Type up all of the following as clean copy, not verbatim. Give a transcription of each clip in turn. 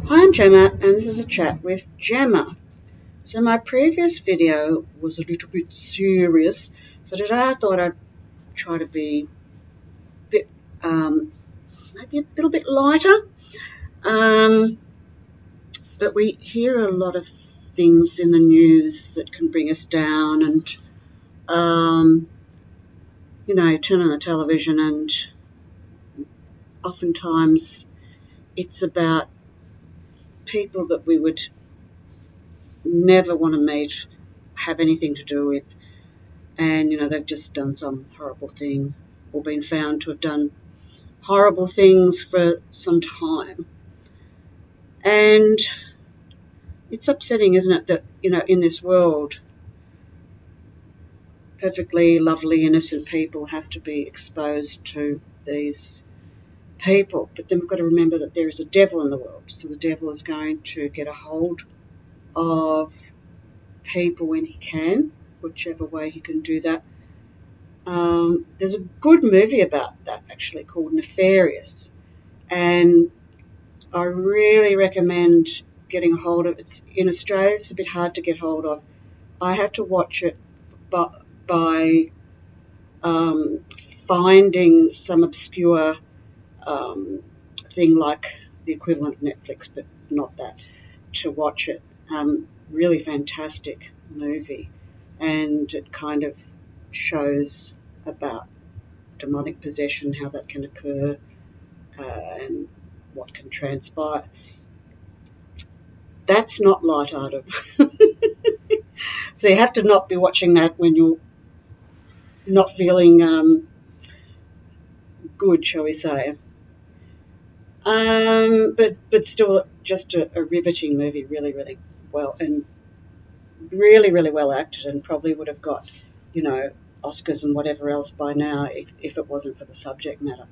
Hi, I'm Gemma, and this is a chat with Gemma. So my previous video was a little bit serious, so today I thought I'd try to be a bit, maybe a little bit lighter. Um, but we hear a lot of things in the news that can bring us down, and you turn on the television, and oftentimes it's about people that we would never want to meet, have anything to do with. And they've just done some horrible thing or been found to have done horrible things for some time. And it's upsetting, isn't it, that in this world perfectly lovely innocent people have to be exposed to these people. But then we've got to remember that there is a devil in the world, so the devil is going to get a hold of people when he can, whichever way he can do that. There's a good movie about that actually called Nefarious, and I really recommend getting a hold of it. It's in Australia. It's a bit hard to get hold of. I had to watch it by finding some obscure thing like the equivalent of Netflix, but not that, to watch it. Really fantastic movie, and it kind of shows about demonic possession, how that can occur, and what can transpire. That's not light-hearted. So you have to not be watching that when you're not feeling good, shall we say. But still just a riveting movie, really, really well, and really, really well acted, and probably would have got, Oscars and whatever else by now if it wasn't for the subject matter.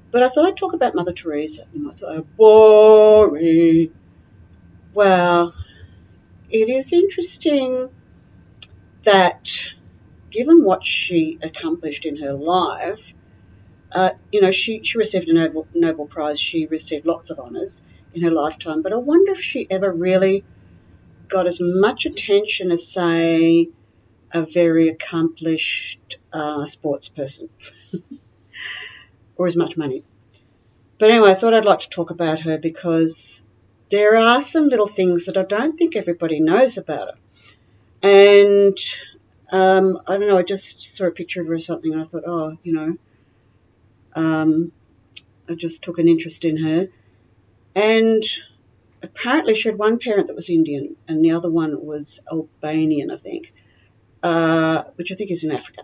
But I thought I'd talk about Mother Teresa. You might say, boring. Well, it is interesting that given what she accomplished in her life, she received a Nobel Prize. She received lots of honours in her lifetime, but I wonder if she ever really got as much attention as, say, a very accomplished sports person or as much money. But anyway, I thought I'd like to talk about her because there are some little things that I don't think everybody knows about her. And I don't know, I just saw a picture of her or something, and I thought, I just took an interest in her. And apparently she had one parent that was Indian and the other one was Albanian, I think, which I think is in Africa.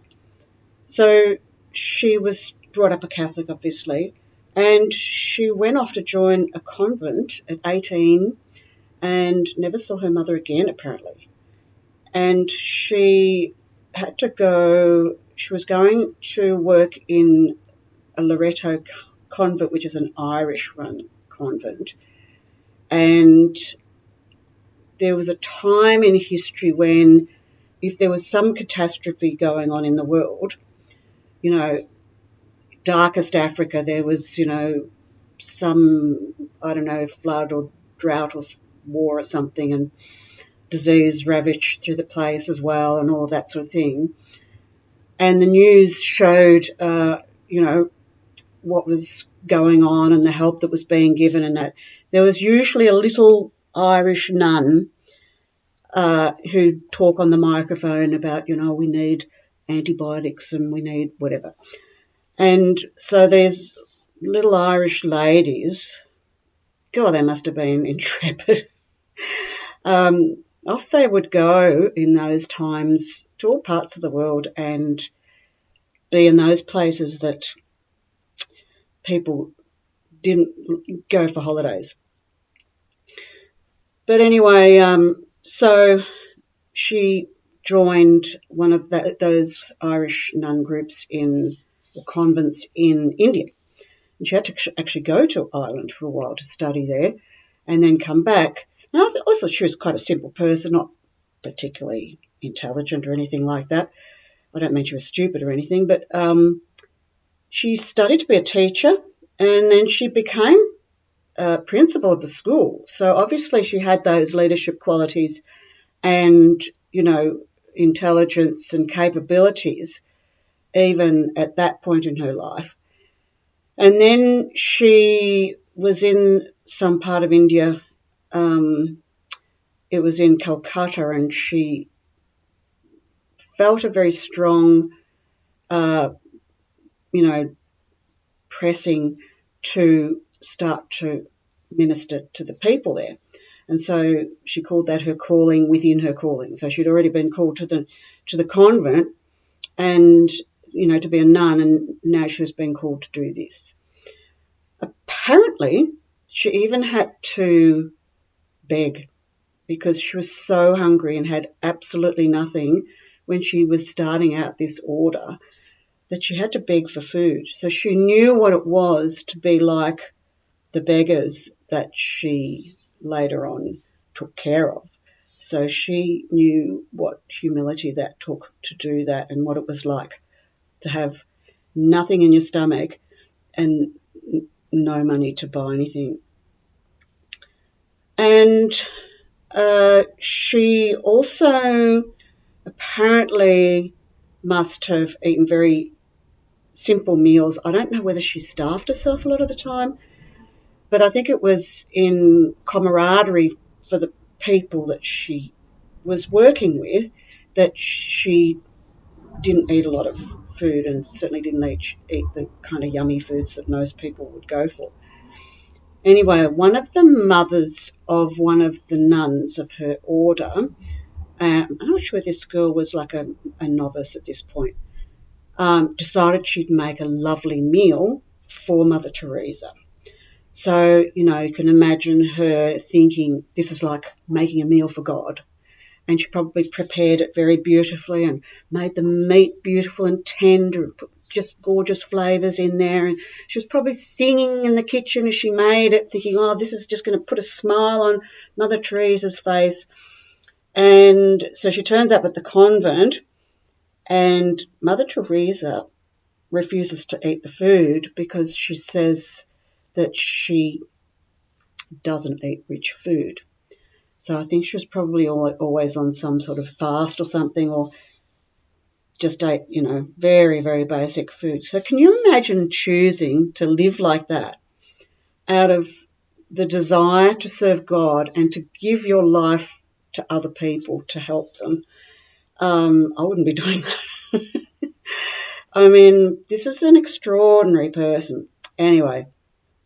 So she was brought up a Catholic, obviously, and she went off to join a convent at 18 and never saw her mother again, apparently. And she had to go, she was going to work in a Loreto convent, which is an Irish-run convent. And there was a time in history when if there was some catastrophe going on in the world, darkest Africa, there was, some, flood or drought or war or something, and disease ravaged through the place as well and all that sort of thing. And the news showed, what was going on and the help that was being given, and that there was usually a little Irish nun who'd talk on the microphone about, we need antibiotics and we need whatever. And so there's little Irish ladies, God, they must have been intrepid. Off they would go in those times to all parts of the world and be in those places that people didn't go for holidays. But anyway, so she joined one of those Irish nun groups or convents in India. And she had to actually go to Ireland for a while to study there and then come back. And I thought she was quite a simple person, not particularly intelligent or anything like that. I don't mean she was stupid or anything, but she studied to be a teacher, and then she became principal of the school. So obviously she had those leadership qualities and, intelligence and capabilities even at that point in her life. And then she was in some part of India. It was in Calcutta, and she felt a very strong, pressing to start to minister to the people there. And so she called that her calling within her calling. So she'd already been called to the convent and, to be a nun, and now she was being called to do this. Apparently, she even had to beg because she was so hungry and had absolutely nothing when she was starting out this order that she had to beg for food. So she knew what it was to be like the beggars that she later on took care of. So she knew what humility that took to do that and what it was like to have nothing in your stomach and no money to buy anything. And she also apparently must have eaten very simple meals. I don't know whether she starved herself a lot of the time, but I think it was in camaraderie for the people that she was working with that she didn't eat a lot of food, and certainly didn't eat the kind of yummy foods that most people would go for. Anyway, one of the mothers of one of the nuns of her order, I'm not sure this girl was like a novice at this point, decided she'd make a lovely meal for Mother Teresa. So, you can imagine her thinking this is like making a meal for God. And she probably prepared it very beautifully and made the meat beautiful and tender and put just gorgeous flavours in there. And she was probably singing in the kitchen as she made it, thinking, oh, this is just going to put a smile on Mother Teresa's face. And so she turns up at the convent, and Mother Teresa refuses to eat the food because she says that she doesn't eat rich food. So I think she was probably always on some sort of fast or something, or just ate, very, very basic food. So can you imagine choosing to live like that out of the desire to serve God and to give your life to other people to help them? I wouldn't be doing that. I mean, this is an extraordinary person. Anyway,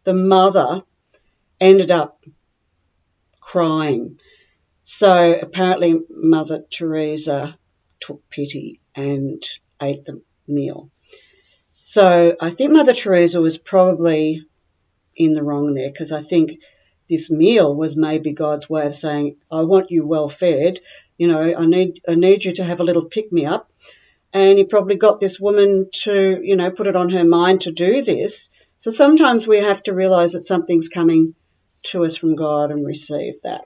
the mother ended up crying. So apparently Mother Teresa took pity and ate the meal. So I think Mother Teresa was probably in the wrong there, because I think this meal was maybe God's way of saying, I want you well fed, I need you to have a little pick-me-up. And he probably got this woman to, put it on her mind to do this. So sometimes we have to realise that something's coming to us from God and receive that.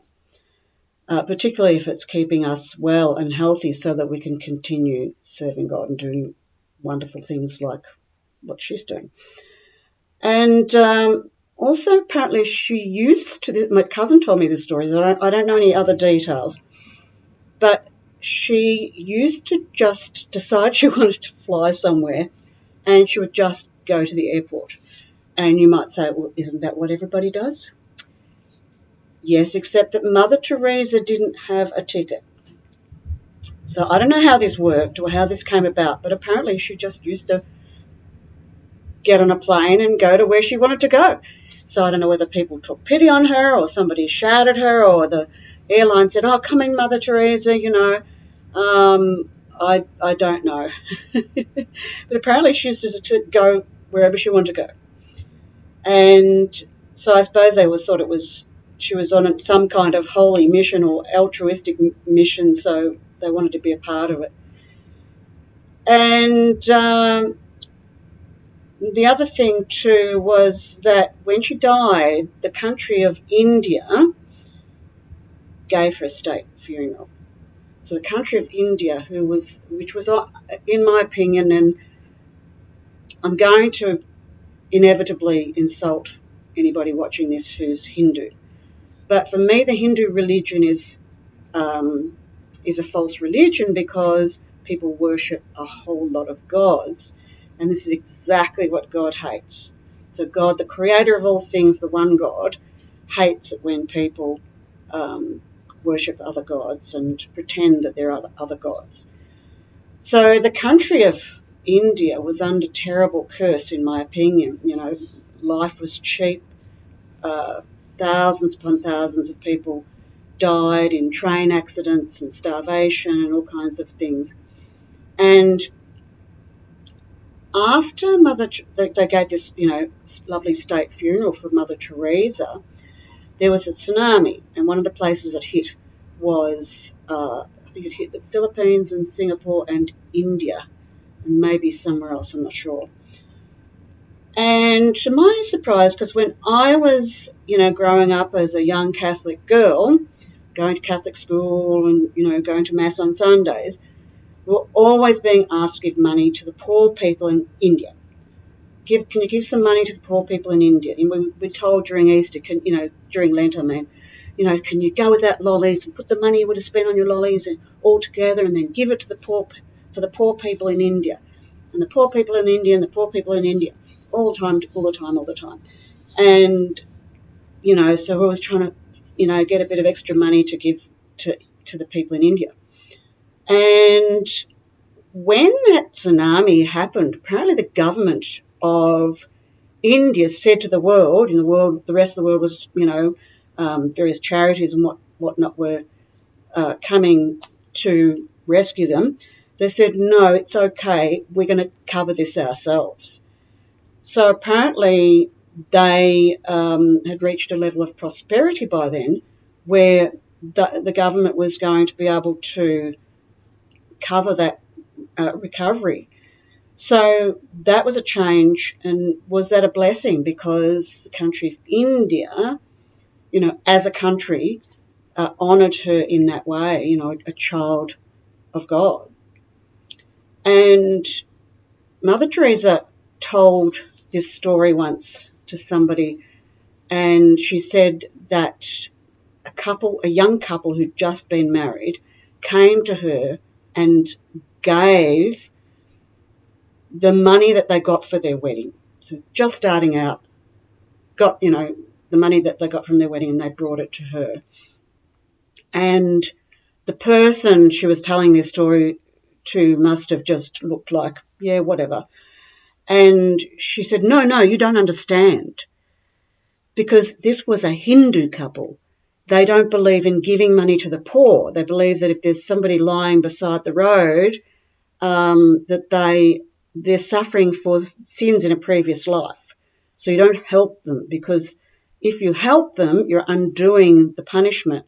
Particularly if it's keeping us well and healthy so that we can continue serving God and doing wonderful things like what she's doing. And also apparently she used to, my cousin told me this story, so I don't know any other details, but she used to just decide she wanted to fly somewhere and she would just go to the airport. And you might say, well, isn't that what everybody does? Yes, except that Mother Teresa didn't have a ticket. So I don't know how this worked or how this came about, but apparently she just used to get on a plane and go to where she wanted to go. So I don't know whether people took pity on her or somebody shouted her or the airline said, oh, come in, Mother Teresa, I don't know. But apparently she used to go wherever she wanted to go. And so I suppose they thought it was, she was on some kind of holy mission or altruistic mission, so they wanted to be a part of it. And the other thing too was that when she died, the country of India gave her a state funeral. So the country of India, which was, in my opinion, and I'm going to inevitably insult anybody watching this who's Hindu. But for me, the Hindu religion is a false religion because people worship a whole lot of gods, and this is exactly what God hates. So God, the creator of all things, the one God, hates it when people worship other gods and pretend that there are other gods. So the country of India was under terrible curse, in my opinion. Life was cheap. Thousands upon thousands of people died in train accidents and starvation and all kinds of things. And after they gave this, lovely state funeral for Mother Teresa, there was a tsunami, and one of the places it hit was, I think it hit the Philippines and Singapore and India, and maybe somewhere else, I'm not sure. And to my surprise, because when I was, growing up as a young Catholic girl, going to Catholic school and, going to Mass on Sundays, we were always being asked to give money to the poor people in India. Can you give some money to the poor people in India? And we're told during Easter, during Lent, can you go without lollies and put the money you would have spent on your lollies all together and then give it to the poor people in India. And the poor people in India and the poor people in India, all the time. And, so we was trying to, get a bit of extra money to give to the people in India. And when that tsunami happened, apparently the government of India said to the rest of the world was, various charities and whatnot were coming to rescue them. They said, no, it's okay, we're going to cover this ourselves. So apparently they had reached a level of prosperity by then where the government was going to be able to cover that recovery. So that was a change, and was that a blessing? Because the country of India, as a country, honoured her in that way, a child of God. And Mother Teresa told this story once to somebody, and she said that a young couple who'd just been married, came to her and gave the money that they got for their wedding. So just starting out, got, the money that they got from their wedding, and they brought it to her. And the person she was telling this story to must have just looked like, yeah, whatever. And she said, no, you don't understand. Because this was a Hindu couple. They don't believe in giving money to the poor. They believe that if there's somebody lying beside the road, that they're suffering for sins in a previous life. So you don't help them, because if you help them, you're undoing the punishment.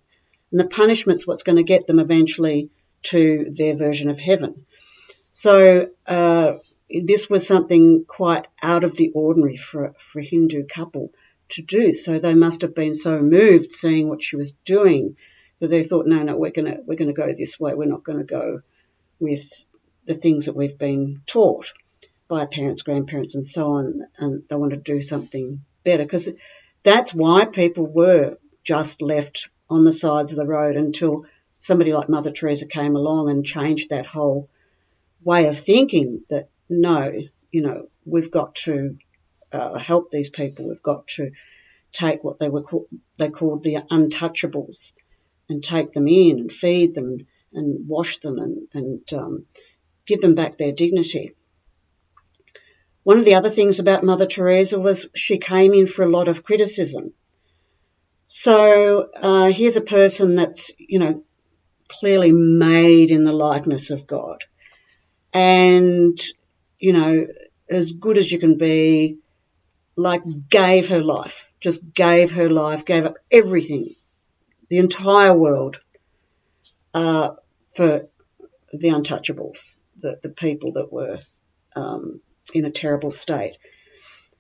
And the punishment's what's going to get them eventually to their version of heaven. So this was something quite out of the ordinary for a Hindu couple to do. So they must have been so moved seeing what she was doing that they thought, no, we're gonna go this way. We're not going to go with the things that we've been taught by our parents, grandparents, and so on. And they want to do something better, because that's why people were just left on the sides of the road until somebody like Mother Teresa came along and changed that whole way of thinking, that no, we've got to help these people. We've got to take what they called the untouchables and take them in and feed them and wash them and give them back their dignity. One of the other things about Mother Teresa was she came in for a lot of criticism. So here's a person that's, clearly made in the likeness of God, and, as good as you can be, like gave her life, gave up everything, the entire world, for the untouchables, the people that were in a terrible state.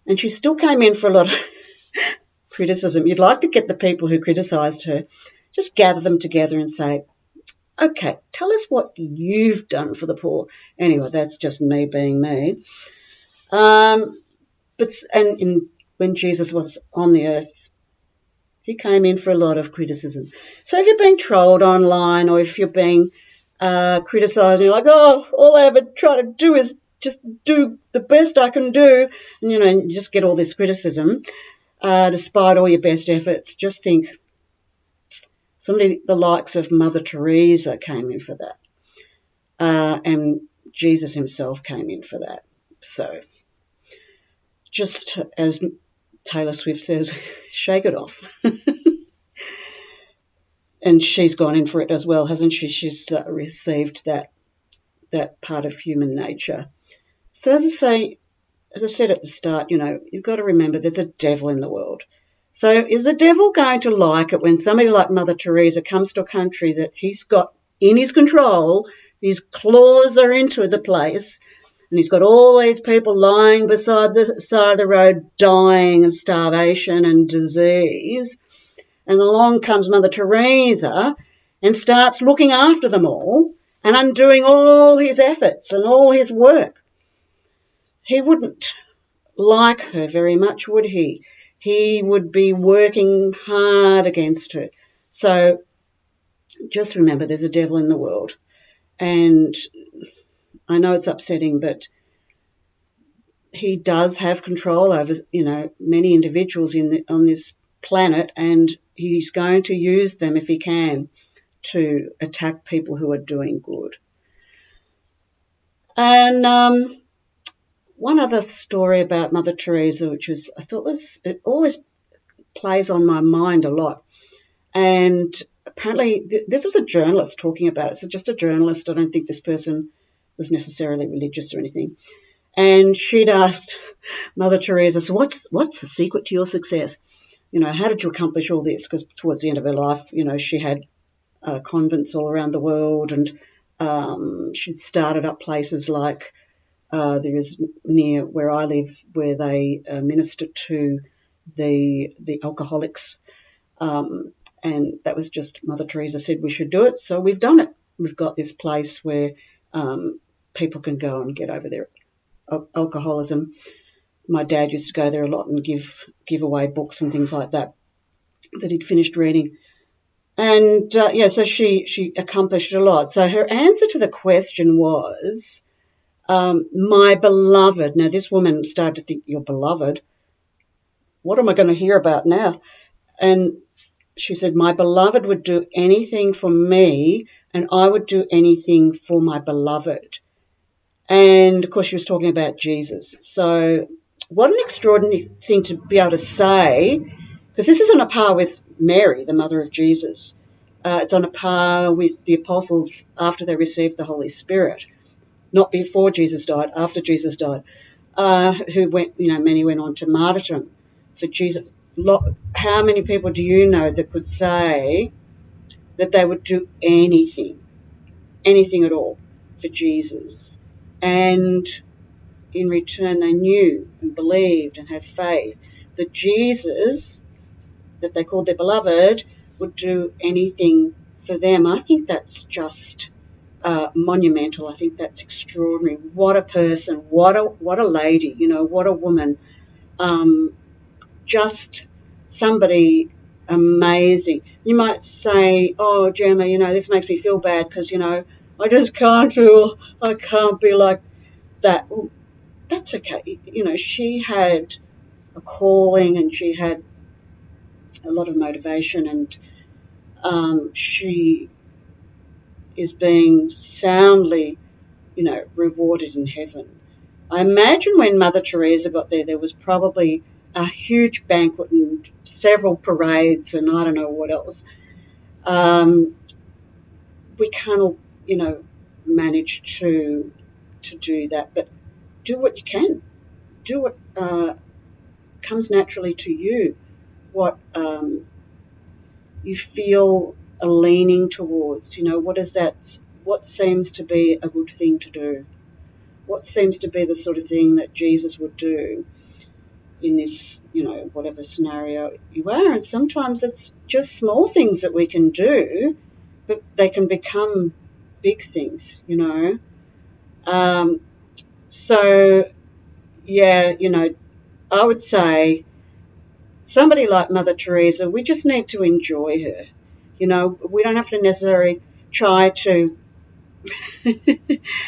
And she still came in for a lot of criticism. You'd like to get the people who criticised her, just gather them together and say, okay, tell us what you've done for the poor. Anyway, that's just me being me. when Jesus was on the earth, he came in for a lot of criticism. So if you're being trolled online, or if you're being criticised, you're like, oh, all I ever try to do is just do the best I can do, and you just get all this criticism, despite all your best efforts. Just think, somebody the likes of Mother Teresa came in for that, and Jesus himself came in for that. So just as Taylor Swift says, shake it off. And she's gone in for it as well, hasn't she? She's received that part of human nature. So as I said at the start, you've got to remember there's a devil in the world. So is the devil going to like it when somebody like Mother Teresa comes to a country that he's got in his control, his claws are into the place, and he's got all these people lying beside the side of the road dying of starvation and disease, and along comes Mother Teresa and starts looking after them all and undoing all his efforts and all his work? He wouldn't like her very much, would he? He would be working hard against her. So just remember there's a devil in the world. And I know it's upsetting, but he does have control over, many individuals on this planet, and he's going to use them if he can to attack people who are doing good. And one other story about Mother Teresa, which it always plays on my mind a lot. And apparently this was a journalist talking about it. So just a journalist. I don't think this person was necessarily religious or anything. And she'd asked Mother Teresa, so what's the secret to your success? How did you accomplish all this? Because towards the end of her life, she had convents all around the world, and she'd started up places like there is near where I live, where they minister to the alcoholics, and that was just Mother Teresa said we should do it, so we've done it. We've got this place where people can go and get over their alcoholism. My dad used to go there a lot and give away books and things like that he'd finished reading. And so she accomplished a lot. So her answer to the question was, my beloved. Now this woman started to think, your beloved? What am I going to hear about now? And she said, my beloved would do anything for me, and I would do anything for my beloved. And, of course, she was talking about Jesus. So what an extraordinary thing to be able to say, because this is on a par with Mary, the mother of Jesus. It's on a par with the apostles after they received the Holy Spirit, not before Jesus died, after Jesus died, who went, many went on to martyrdom for Jesus. How many people do you know that could say that they would do anything at all for Jesus? And in return, they knew and believed and had faith that Jesus, that they called their beloved, would do anything for them. I think that's just monumental. I think that's extraordinary. What a person, what a lady, what a woman. Just somebody amazing. You might say, oh, Gemma, this makes me feel bad because, I just can't be like that. Well, that's okay. She had a calling and she had a lot of motivation, and she is being soundly, rewarded in heaven. I imagine when Mother Teresa got there was probably a huge banquet and several parades and I don't know what else. We can't all, manage to do that, but do what you can. Do what comes naturally to you, what you feel a leaning towards. What seems to be a good thing to do? What seems to be the sort of thing that Jesus would do in this, whatever scenario you are? And sometimes it's just small things that we can do, but they can become big things, So, yeah, I would say somebody like Mother Teresa, we just need to enjoy her. You know, we don't have to necessarily try to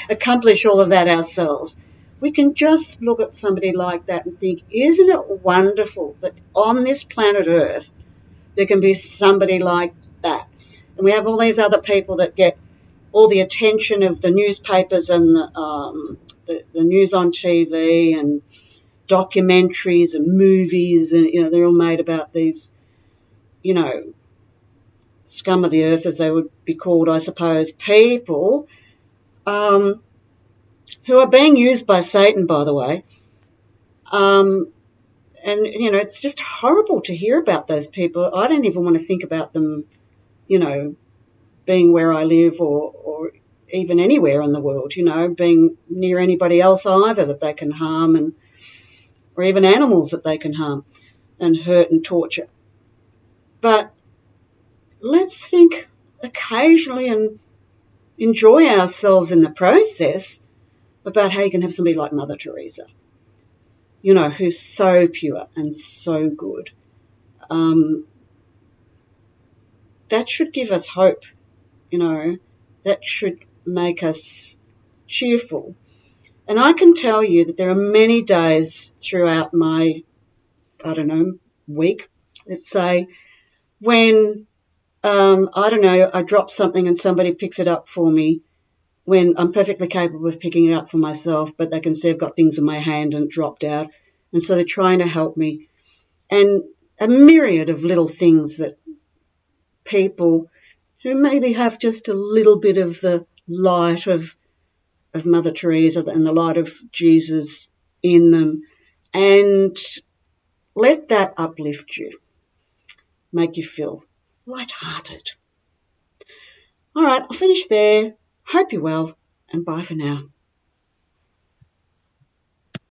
accomplish all of that ourselves. We can just look at somebody like that and think, isn't it wonderful that on this planet Earth there can be somebody like that? And we have all these other people that get all the attention of the newspapers and the news on TV and documentaries and movies, and they're all made about these, scum of the earth, as they would be called, I suppose, people who are being used by Satan, by the way. And it's just horrible to hear about those people. I don't even want to think about them, being where I live or even anywhere in the world, being near anybody else either that they can harm, or even animals that they can harm and hurt and torture. But let's think occasionally and enjoy ourselves in the process about how you can have somebody like Mother Teresa, who's so pure and so good. That should give us hope, that should make us cheerful. And I can tell you that there are many days throughout my, week, let's say, when, I drop something and somebody picks it up for me, when I'm perfectly capable of picking it up for myself, but they can see I've got things in my hand and dropped out. And so they're trying to help me. And a myriad of little things that people who maybe have just a little bit of the light of Mother Teresa and the light of Jesus in them, and let that uplift you, make you feel light-hearted. All right, I'll finish there. Hope you're well, and bye for now.